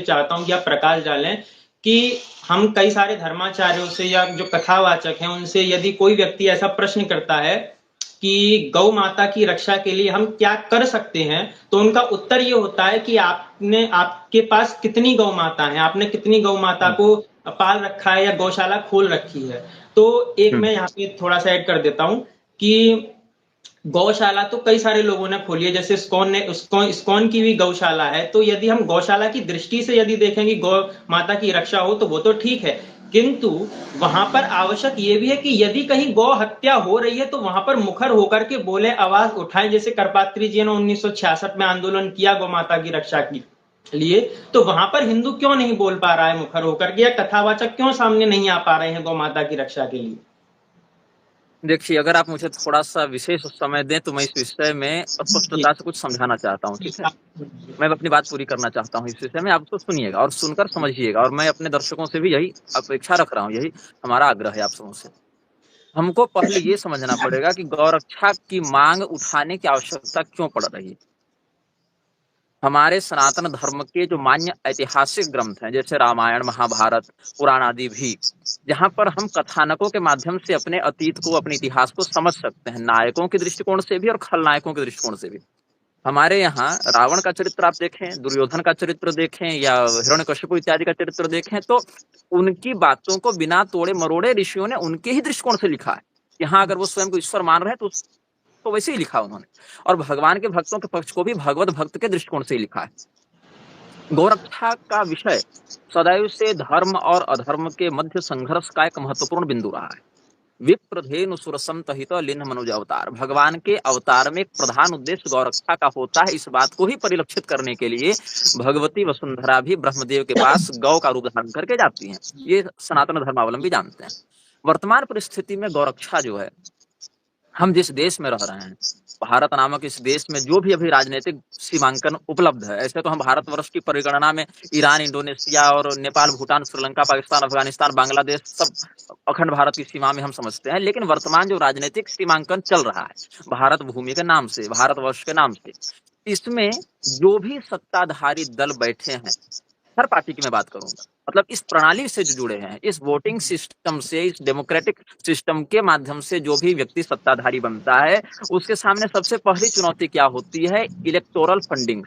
चाहता हूँ कि आप प्रकाश डालें कि हम कई सारे धर्माचार्यों से या जो कथावाचक हैं उनसे यदि कोई व्यक्ति ऐसा प्रश्न करता है कि गौ माता की रक्षा के लिए हम क्या कर सकते हैं, तो उनका उत्तर ये होता है कि आपके पास कितनी गौ माता है, आपने कितनी गौ माता को पाल रखा है या गौशाला खोल रखी है। तो एक मैं यहाँ पे थोड़ा सा ऐड कर देता हूँ कि गौशाला तो कई सारे लोगों ने खोली है, जैसे इस्कॉन की भी गौशाला है। तो यदि हम गौशाला की दृष्टि से यदि देखें कि गौ माता की रक्षा हो तो वो तो ठीक है, किंतु वहां पर आवश्यक ये भी है कि यदि कहीं गौ हत्या हो रही है तो वहां पर मुखर होकर के बोले, आवाज उठाएं, जैसे करपात्री जी ने 1966 में आंदोलन किया गौ माता की रक्षा की लिए। तो वहां पर हिंदू क्यों नहीं बोल पा रहा है मुखर होकर के, या कथावाचक क्यों सामने नहीं आ पा रहे हैं गौ माता की रक्षा के लिए? देखिए, अगर आप मुझे थोड़ा-सा विशेष समय दें तो मैं इस विषय में स्पष्टता से कुछ समझाना चाहता हूँ, ठीक है? मैं अपनी बात पूरी करना चाहता हूँ इस विषय में, आप उसको सुनिएगा और सुनकर समझिएगा, और मैं अपने दर्शकों से भी यही अपेक्षा रख रहा हूँ, यही हमारा आग्रह है आप सबों से। हमको पहले ये समझना पड़ेगा कि गौरक्षा की माँग उठाने की आवश्यकता क्यों पड़ रही है। हमारे सनातन धर्म के जो मान्य ऐतिहासिक ग्रंथ हैं, जैसे रामायण, महाभारत, पुराण आदि भी, जहाँ पर हम कथानकों के माध्यम से अपने अतीत को, अपने इतिहास को समझ सकते हैं, नायकों के दृष्टिकोण से भी और खलनायकों के दृष्टिकोण से भी। हमारे यहाँ रावण का चरित्र आप देखें, दुर्योधन का चरित्र देखें या हिरण्यकशिपु इत्यादि का चरित्र देखें, तो उनकी बातों को बिना तोड़े मरोड़े ऋषियों ने उनके ही दृष्टिकोण से लिखा है। यहाँ अगर वो स्वयं को ईश्वर मान रहे हैं तो वैसे ही लिखा उन्होंने, और भगवान के भक्तों के पक्ष को भी भगवत भक्त के दृष्टिकोण से ही लिखा है। गौरक्षा का विषय सदैव से धर्म और अधर्म के मध्य संघर्ष का एक महत्वपूर्ण बिंदु रहा है। विप्रधेनु सुरसंतहित लिन्ह मनुज अवतार, भगवान के अवतार में एक प्रधान उद्देश्य गौरक्षा का होता है। इस बात को ही परिलक्षित करने के लिए भगवती वसुंधरा भी ब्रह्मदेव के पास गौ का रूप धारण करके जाती हैं। ये सनातन धर्मावलंबी जानते हैं। वर्तमान परिस्थिति में गौरक्षा जो है, हम जिस देश में रह रहे हैं, भारत नामक इस देश में जो भी अभी राजनीतिक सीमांकन उपलब्ध है, ऐसे तो हम भारतवर्ष की परिगणना में ईरान, इंडोनेशिया और नेपाल, भूटान, श्रीलंका, पाकिस्तान, अफगानिस्तान, बांग्लादेश सब अखंड भारत की सीमा में हम समझते हैं। लेकिन वर्तमान जो राजनीतिक सीमांकन चल रहा है भारत भूमि के नाम से, भारतवर्ष के नाम से, इसमें जो भी सत्ताधारी दल बैठे हैं, हर पार्टी की मैं बात करूंगा, मतलब इस प्रणाली से जो जुड़े हैं, इस वोटिंग सिस्टम से, इस डेमोक्रेटिक सिस्टम के माध्यम से जो भी व्यक्ति सत्ताधारी बनता है, उसके सामने सबसे पहली चुनौती क्या होती है? Electoral funding.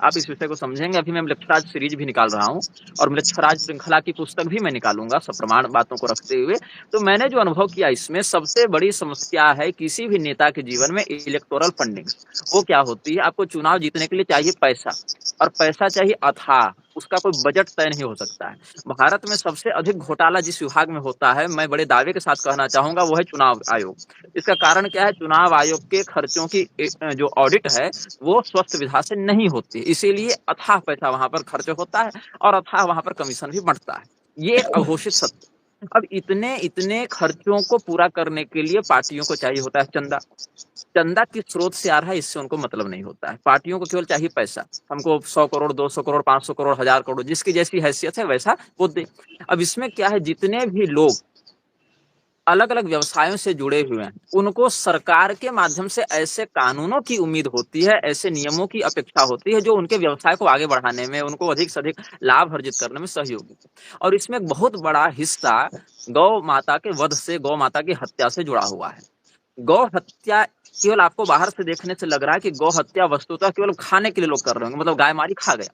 आप इस विषय को समझेंगे। अभी मैं मिलक्षराज सीरीज भी निकाल रहा हूँ और मिलक्षराज श्रृंखला की पुस्तक भी मैं निकालूंगा सप्रमाण बातों को रखते हुए। तो मैंने जो अनुभव किया, इसमें सबसे बड़ी समस्या है किसी भी नेता के जीवन में इलेक्टोरल फंडिंग। वो क्या होती है? आपको चुनाव जीतने के लिए चाहिए पैसा, और पैसा चाहिए अथाह, उसका कोई बजट तय नहीं हो सकता है। भारत में सबसे अधिक घोटाला जिस विभाग में होता है, मैं बड़े दावे के साथ कहना चाहूंगा, वो है चुनाव आयोग। इसका कारण क्या है? चुनाव आयोग के खर्चों की जो ऑडिट है वो स्वस्थ विधा से नहीं होती, इसीलिए अथाह पैसा वहां पर खर्च होता है और अथाह वहां पर कमीशन भी बढ़ता है। ये एक अघोषित सत्य। अब इतने इतने खर्चों को पूरा करने के लिए पार्टियों को चाहिए होता है चंदा। चंदा किस स्रोत से आ रहा है, इससे उनको मतलब नहीं होता है। पार्टियों को केवल चाहिए पैसा। हमको 100 करोड़, 200 करोड़, 500 करोड़, 1000 करोड़, जिसकी जैसी हैसियत है वैसा वो दे। अब इसमें क्या है, जितने भी लोग अलग अलग व्यवसायों से जुड़े हुए हैं, उनको सरकार के माध्यम से ऐसे कानूनों की उम्मीद होती है, ऐसे नियमों की अपेक्षा होती है जो उनके व्यवसाय को आगे बढ़ाने में, उनको अधिक से अधिक लाभ अर्जित करने में सहयोगी। और इसमें एक बहुत बड़ा हिस्सा गौ माता के वध से, गौ माता की हत्या से जुड़ा हुआ है। गौ हत्या केवल आपको बाहर से देखने से लग रहा है कि गौ हत्या वस्तुतः केवल खाने के लिए लोग कर रहे होंगे, मतलब गाय मारी खा गया।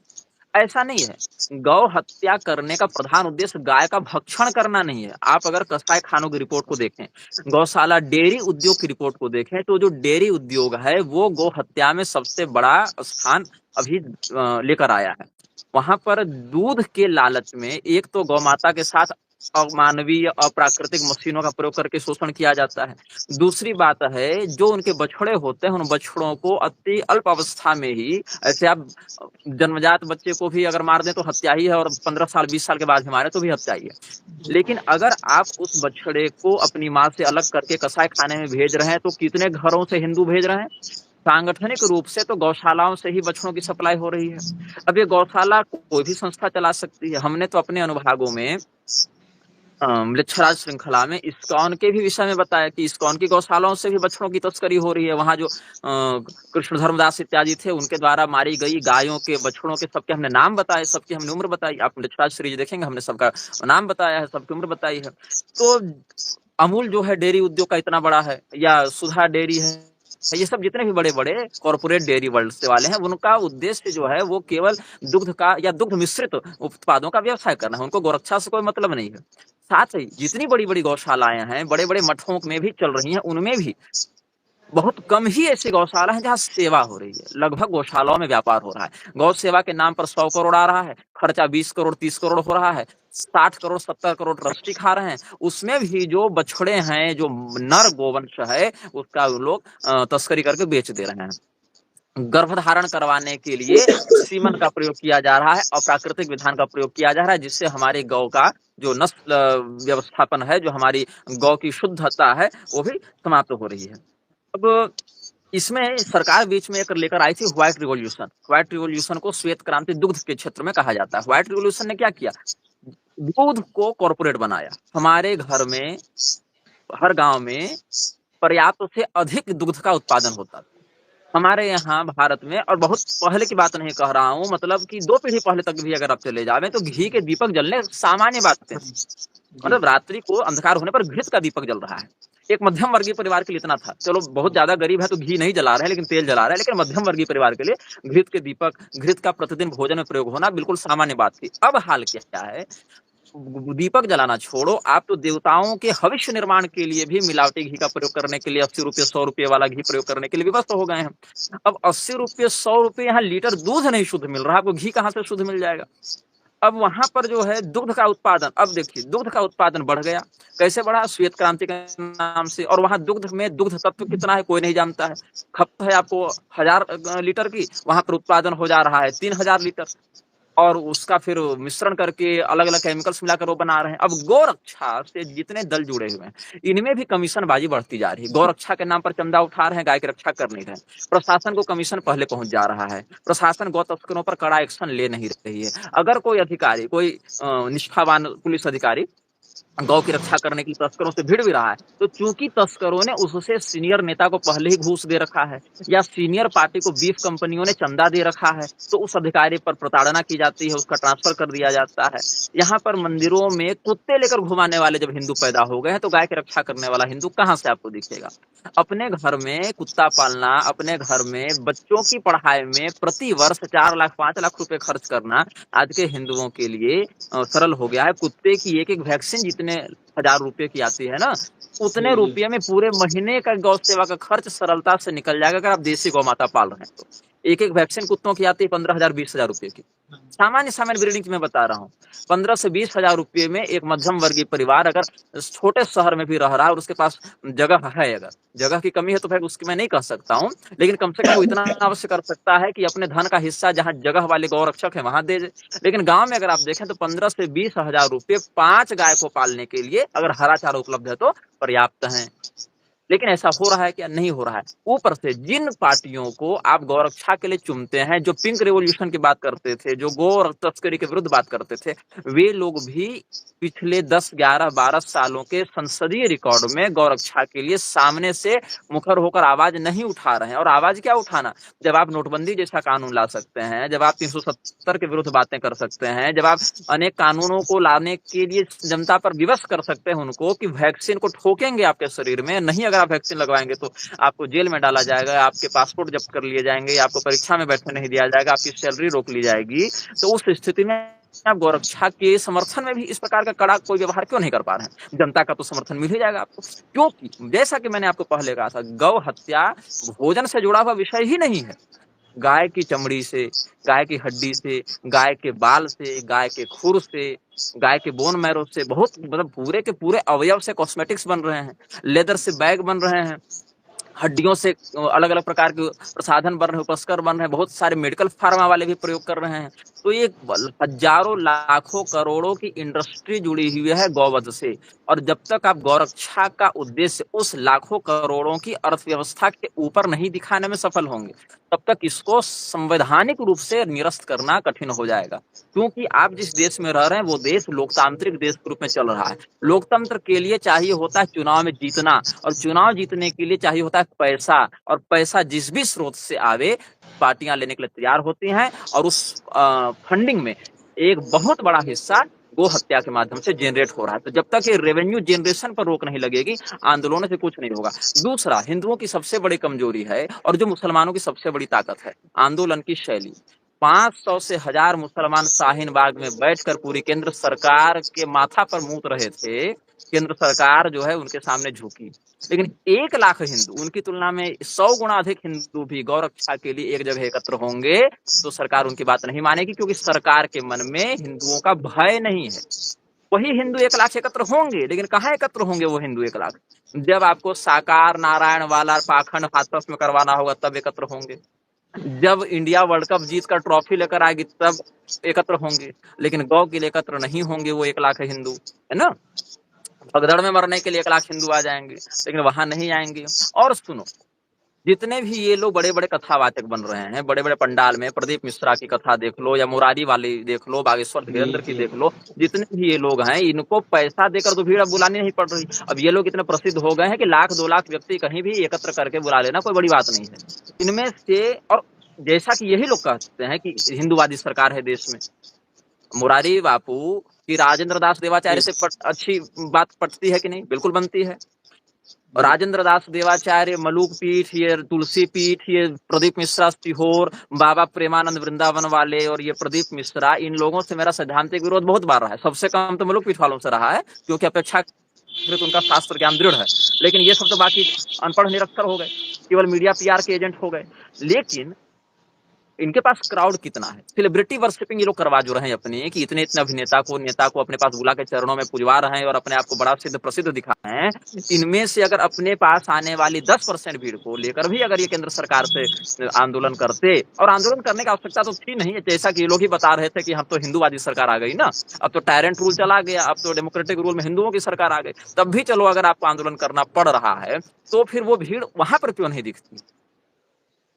ऐसा नहीं है। गौ हत्या करने का प्रधान उद्देश्य गाय का भक्षण करना नहीं है। आप अगर कसाई खानों की रिपोर्ट को देखें, गौशाला डेयरी उद्योग की रिपोर्ट को देखें, तो जो डेयरी उद्योग है वो गौ हत्या में सबसे बड़ा स्थान अभी लेकर आया है। वहां पर दूध के लालच में एक तो गौ माता के साथ अमानवीय, अप्राकृतिक मशीनों का प्रयोग करके शोषण किया जाता है। दूसरी बात है, जो उनके बछड़े होते हैं, उन बछड़ों को अति अल्प अवस्था में ही, ऐसे आप जन्मजात बच्चे को भी अगर मार दें तो हत्या ही है, और 15 साल 20 साल के बाद ही मारे तो भी हत्या ही है। लेकिन अगर आप उस बछड़े को अपनी माँ से अलग करके कसाई खाने में भेज रहे हैं, तो कितने घरों से हिंदू भेज रहे हैं? सांगठनिक रूप से तो गौशालाओं से ही बछड़ों की सप्लाई हो रही है। अब ये गौशाला कोई भी संस्था चला सकती है। हमने तो अपने अनुभागों में मृच्छराज श्रृंखला में इस्कॉन के भी विषय में बताया कि इस्कॉन की गौशालाओं से भी बछड़ों की तस्करी हो रही है। वहाँ जो कृष्ण धर्मदास इत्यादि थे उनके द्वारा मारी गई गायों के, बछड़ों के, सबके हमने नाम बताए, सबकी हमने उम्र बताई। आप मृच्छराज सीरीज देखेंगे, हमने सबका नाम बताया है, सबकी उम्र बताई है। तो अमूल जो है डेयरी उद्योग का इतना बड़ा है, या सुधा डेयरी है, ये सब जितने भी बड़े बड़े कॉर्पोरेट डेयरी वर्ल्ड से वाले हैं, उनका उद्देश्य जो है वो केवल दुग्ध का या दुग्ध मिश्रित उत्पादों का व्यवसाय करना है। उनको गोरक्षा से कोई मतलब नहीं है। साथ ही जितनी बड़ी बड़ी गौशालाएं हैं, बड़े बड़े मठों में भी चल रही हैं, उनमें भी बहुत कम ही ऐसी गौशाला है जहाँ सेवा हो रही है। लगभग गौशालाओं में व्यापार हो रहा है। गौ सेवा के नाम पर 100 करोड़ आ रहा है, खर्चा 20 करोड़ 30 करोड़ हो रहा है, 60 करोड़ 70 करोड़ ट्रस्टी खा रहे हैं। उसमें भी जो बछड़े हैं, जो नर गोवंश है, उसका लोग तस्करी करके बेच दे रहे हैं। गर्भधारण करवाने के लिए सीमन का प्रयोग किया जा रहा है, अप्राकृतिक विधान का प्रयोग किया जा रहा है, जिससे हमारे गौ का जो नस्ल व्यवस्थापन है, जो हमारी गौ की शुद्धता है, वो भी समाप्त हो रही है। अब इसमें सरकार बीच में एक लेकर आई थी व्हाइट रिवॉल्यूशन। व्हाइट रिवॉल्यूशन को श्वेत क्रांति दुग्ध के क्षेत्र में कहा जाता है। व्हाइट रिवॉल्यूशन ने क्या किया? दूध को कॉर्पोरेट बनाया। हमारे घर में, हर गांव में पर्याप्त से अधिक दुग्ध का उत्पादन होता था हमारे यहाँ भारत में। और बहुत पहले की बात नहीं कह रहा हूँ, मतलब कि 2 पीढ़ी पहले तक भी अगर आप चले जावे तो घी के दीपक जलने सामान्य बात है। मतलब रात्रि को अंधकार होने पर घृत का दीपक जल रहा है। एक मध्यम वर्गीय परिवार के लिए इतना था। चलो बहुत ज्यादा गरीब है तो घी नहीं जला रहे हैं, लेकिन तेल जला रहे हैं। लेकिन मध्यम वर्गीय परिवार के लिए घृत के दीपक, घृत का प्रतिदिन भोजन में प्रयोग होना बिल्कुल सामान्य बात थी। अब हाल क्या है? दीपक जलाना छोड़ो, आप तो देवताओं के हविष्य निर्माण के लिए भी मिलावटी घी का प्रयोग करने के लिए 80 रुपये 100 रुपये वाला घी प्रयोग करने के लिए विवश हो गए हैं। अब 80 रुपये 100 रुपये यहाँ लीटर दूध नहीं शुद्ध मिल रहा, आपको घी कहाँ से शुद्ध मिल जाएगा? अब वहां पर जो है दुग्ध का उत्पादन, अब देखिए दुग्ध का उत्पादन बढ़ गया। कैसे बढ़ा? श्वेत क्रांति के नाम से। और वहां दुग्ध में दुग्ध तत्व कितना है कोई नहीं जानता है। खपत है आपको 1000 लीटर की, वहां पर उत्पादन हो जा रहा है 3000 लीटर। और उसका फिर मिश्रण करके अलग अलग केमिकल्स मिलाकर वो बना रहे हैं। अब गोरक्षा से जितने दल जुड़े हुए हैं, इनमें भी कमीशन बाजी बढ़ती जा रही है। गोरक्षा के नाम पर चंदा उठा रहे हैं, गाय की रक्षा कर नहीं रहे। प्रशासन को कमीशन पहले पहुंच जा रहा है। प्रशासन गौ तस्करों पर कड़ा एक्शन ले नहीं रही है। अगर कोई अधिकारी, कोई निष्ठावान पुलिस अधिकारी गौ की रक्षा करने की तस्करों से भिड़ भी रहा है, तो चूंकि तस्करों ने उससे सीनियर नेता को पहले ही घूस दे रखा है, या सीनियर पार्टी को बीफ कंपनियों ने चंदा दे रखा है, तो उस अधिकारी पर प्रताड़ना की जाती है, उसका ट्रांसफर कर दिया जाता है। यहाँ पर मंदिरों में कुत्ते लेकर घुमाने वाले जब हिंदू पैदा हो गए हैं, तो गाय की रक्षा करने वाला हिंदू कहाँ से आपको दिखेगा? अपने घर में कुत्ता पालना, अपने घर में बच्चों की पढ़ाई में प्रति वर्ष 4 लाख 5 लाख रुपए खर्च करना आज के हिंदुओं के लिए सरल हो गया है। कुत्ते की एक एक वैक्सीन जितने 1000 रुपए की आती है ना, उतने रुपये में पूरे महीने का गौ सेवा का खर्च सरलता से निकल जाएगा अगर आप देसी गौ माता पाल रहे हैं तो। एक एक वैक्सीन कुत्तों की आती है 15,000 20,000 रुपए की। सामान्य ब्रीडिंग की मैं बता रहा हूँ। 15 से 20,000 रुपये में एक मध्यम वर्गीय परिवार अगर छोटे शहर में भी रह रहा है और उसके पास जगह है, अगर जगह की कमी है तो फिर उसकी मैं नहीं कह सकता हूँ, लेकिन कम से कम वो इतना अवश्य कर सकता है कि अपने धन का हिस्सा जहाँ जगह वाले गौ रक्षक है वहां दे दे। लेकिन गांव में अगर आप देखें तो 15 से 20,000 रुपये 5 गाय को पालने के लिए अगर हरा चारा उपलब्ध है तो पर्याप्त है। लेकिन ऐसा हो रहा है क्या? नहीं हो रहा है। ऊपर से जिन पार्टियों को आप गौरक्षा के लिए चुनते हैं, जो पिंक रेवोल्यूशन की बात करते थे, जो गौ तस्करी के विरुद्ध बात करते थे, वे लोग भी पिछले 10, 11, 12 सालों के संसदीय रिकॉर्ड में गौरक्षा के लिए सामने से मुखर होकर आवाज नहीं उठा रहे हैं। और आवाज क्या उठाना? जब आप नोटबंदी जैसा कानून ला सकते हैं, जब आप 370 के विरुद्ध बातें कर सकते हैं, जब आप अनेक कानूनों को लाने के लिए जनता पर विवश कर सकते हैं उनको कि वैक्सीन को ठोकेंगे आपके शरीर में, नहीं अगर आप वैक्सीन लगवाएंगे तो आपको जेल में डाला जाएगा, आपके पासपोर्ट जब्त कर लिए जाएंगे, आपको परीक्षा में बैठने नहीं दिया जाएगा, आपकी सैलरी रोक ली जाएगी, तो उस स्थिति में आप गौरक्षा के समर्थन में भी इस प्रकार का कड़ा कोई व्यवहार क्यों नहीं कर पा रहे हैं? जनता का तो समर्थन मिल ही जाएगा आपको, क्योंकि जैसा कि मैंने आपको पहले कहा था, गौ हत्या भोजन से जुड़ा हुआ विषय ही नहीं है। गाय की चमड़ी से, गाय की हड्डी से, गाय के बाल से, गाय के खुर से, गाय के बोन मैरो से, बहुत मतलब पूरे के पूरे अवयव से कॉस्मेटिक्स बन रहे हैं, लेदर से बैग बन रहे हैं, हड्डियों से अलग अलग प्रकार के प्रसाधन बन रहे हैं, उपस्कर बन रहे हैं, बहुत सारे मेडिकल फार्मा वाले भी प्रयोग कर रहे हैं। तो ये हजारों लाखों करोड़ों की इंडस्ट्री जुड़ी हुई है गौवध से। और जब तक आप गौरक्षा का उद्देश्य उस लाखों करोड़ों की अर्थव्यवस्था के ऊपर नहीं दिखाने में सफल होंगे, तब तक इसको संवैधानिक रूप से निरस्त करना कठिन हो जाएगा। क्योंकि आप जिस देश में रह रहे हैं वो देश लोकतांत्रिक देश के रूप में चल रहा है। लोकतंत्र के लिए चाहिए होता है चुनाव में जीतना, और चुनाव जीतने के लिए चाहिए होता है पैसा, और पैसा जिस भी स्रोत से आवे पार्टियां लेने के लिए तैयार होती हैं। और उस फंडिंग में एक बहुत बड़ा हिस्सा गो हत्या के माध्यम से जनरेट हो रहा है। तो जब तक ये रेवेन्यू जनरेशन पर रोक नहीं लगेगी, आंदोलनों से कुछ नहीं होगा। दूसरा, हिंदुओं की सबसे बड़ी कमजोरी है और जो मुसलमानों की सबसे बड़ी ताकत है, आंदोलन की शैली। 500 से 1000 मुसलमान शाहीन बाग में बैठकर पूरी केंद्र सरकार के माथा पर मूत रहे थे। केंद्र सरकार जो है उनके सामने झुकी, लेकिन 1 लाख हिंदू, उनकी तुलना में 100 गुना अधिक हिंदू भी गौरक्षा के लिए एक जगह एकत्र होंगे तो सरकार उनकी बात नहीं मानेगी, क्योंकि सरकार के मन में हिंदुओं का भय नहीं है। वही हिंदू 1 लाख एकत्र होंगे, लेकिन कहाँ एकत्र होंगे वो हिंदू 1 लाख? जब आपको साकार नारायण वाला पाखंड हाथरस में करवाना होगा तब एकत्र होंगे। जब इंडिया वर्ल्ड कप जीत कर ट्रॉफी लेकर आएगी तब एकत्र होंगे, लेकिन गौ के लिए एकत्र नहीं होंगे वो 1 लाख हिंदू, है ना। भगदड़ में मरने के लिए 1 लाख हिंदू आ जाएंगे, लेकिन वहां नहीं आएंगे। और सुनो, जितने भी ये लोग बड़े बड़े कथावाचक बन रहे हैं, बड़े बड़े पंडाल में प्रदीप मिश्रा की कथा देख लो, या मुरारी वाली देख लो, बागेश्वर धीरेन्द्र की देख लो, जितने भी ये लोग हैं इनको पैसा देकर तो भीड़ अब बुलानी नहीं पड़ रही। अब ये लोग इतने प्रसिद्ध हो गए हैं कि 1-2 लाख व्यक्ति कहीं भी एकत्र करके बुला लेना कोई बड़ी बात नहीं है इनमें से। और जैसा कि यही लोग कहते हैं कि हिंदूवादी सरकार है देश में, मुरारी बापू की राजेंद्र दास देवाचार्य से अच्छी बात पटती है कि नहीं? बिल्कुल बनती है। और राजेंद्र दास देवाचार्य, मलूक पीठ, ये तुलसी पीठ, ये प्रदीप मिश्रा सीहोर, बाबा प्रेमानंद वृंदावन वाले और ये प्रदीप मिश्रा, इन लोगों से मेरा सैद्धांतिक विरोध बहुत बार रहा है। सबसे कम तो मलूक पीठ वालों से रहा है, क्योंकि अपेक्षाकृत उनका शास्त्र ज्ञान दृढ़ है। लेकिन ये सब तो बाकी अनपढ़ निरक्षर हो गए, केवल मीडिया पीआर के एजेंट हो गए। लेकिन इनके पास क्राउड कितना है, सेलिब्रिटी वर्शिपिंग ये लोग करवा जो रहे हैं अपनी, कि इतने इतने अभिनेता को, नेता को अपने पास बुला के चरणों में पुजवा रहे हैं और अपने आप को बड़ा सिद्ध प्रसिद्ध दिखा रहे हैं। इनमें से अगर अपने पास आने वाली 10% भीड़ को लेकर भी अगर ये केंद्र सरकार से आंदोलन करते, और आंदोलन करने की आवश्यकता तो थी नहीं, जैसा कि ये लोग ही बता रहे थे कि हम तो हिंदूवादी सरकार आ गई ना, अब तो टायरेंट रूल चला गया, अब तो डेमोक्रेटिक रूल में हिंदुओं की सरकार आ गई, तब भी चलो अगर आपको आंदोलन करना पड़ रहा है तो फिर वो भीड़ वहां पर क्यों नहीं दिखती?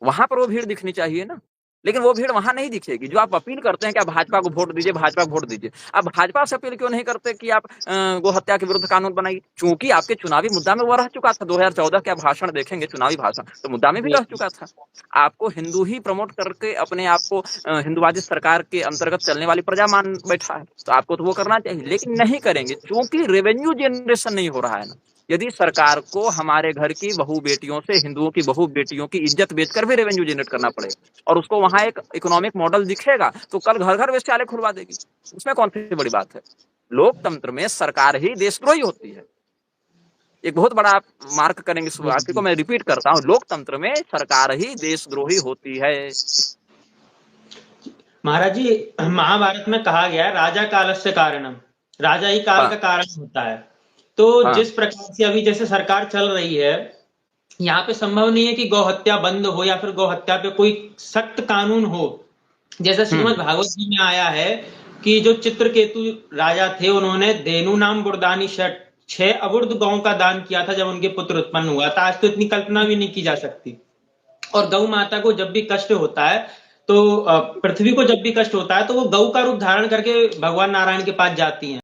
वहां पर वो भीड़ दिखनी चाहिए ना। लेकिन वो भीड़ वहां नहीं दिखेगी। जो आप अपील करते हैं कि आप भाजपा को वोट दीजिए, भाजपा को वोट दीजिए, आप भाजपा से अपील क्यों नहीं करते कि आप गो हत्या के विरुद्ध कानून बनाइए? क्योंकि आपके चुनावी मुद्दा में वो रह चुका था। 2014 के आप भाषण देखेंगे, चुनावी भाषण, तो मुद्दा में भी रह चुका था। आपको हिंदू ही प्रमोट करके अपने आप को हिंदूवादी सरकार के अंतर्गत चलने वाली प्रजा मान बैठा है, तो आपको तो वो करना चाहिए, लेकिन नहीं करेंगे क्योंकि रेवेन्यू जनरेशन नहीं हो रहा है ना। यदि सरकार को हमारे घर की बहू बेटियों से, हिंदुओं की बहू बेटियों की इज्जत बेचकर भी रेवेन्यू जनरेट करना पड़े और उसको वहां एक इकोनॉमिक मॉडल दिखेगा, तो कल घर घर वेश्यालय खुलवा देगी। उसमें कौन सी बड़ी बात है? लोकतंत्र में सरकार ही देशद्रोही होती है। एक बहुत बड़ा आप मार्क करेंगे इस वाक्य को, मैं रिपीट करता हूँ, लोकतंत्र में सरकार ही देशद्रोही होती है। महाराज जी, महाभारत में कहा गया राजा कालस्य कारणम, राजा ही काल का कारण होता है। तो जिस प्रकार से अभी जैसे सरकार चल रही है, यहाँ पे संभव नहीं है कि गौ हत्या बंद हो या फिर गौ हत्या पे कोई सख्त कानून हो। जैसे श्रीमद् भागवत जी में आया है कि जो चित्रकेतु राजा थे, उन्होंने धेनु नाम गुरदानी 6 अवुर्ध गौ का दान किया था जब उनके पुत्र उत्पन्न हुआ था। आज तो इतनी कल्पना भी नहीं की जा सकती। और गौ माता को जब भी कष्ट होता है, तो पृथ्वी को जब भी कष्ट होता है, तो वो गौ का रूप धारण करके भगवान नारायण के पास जाती हैं।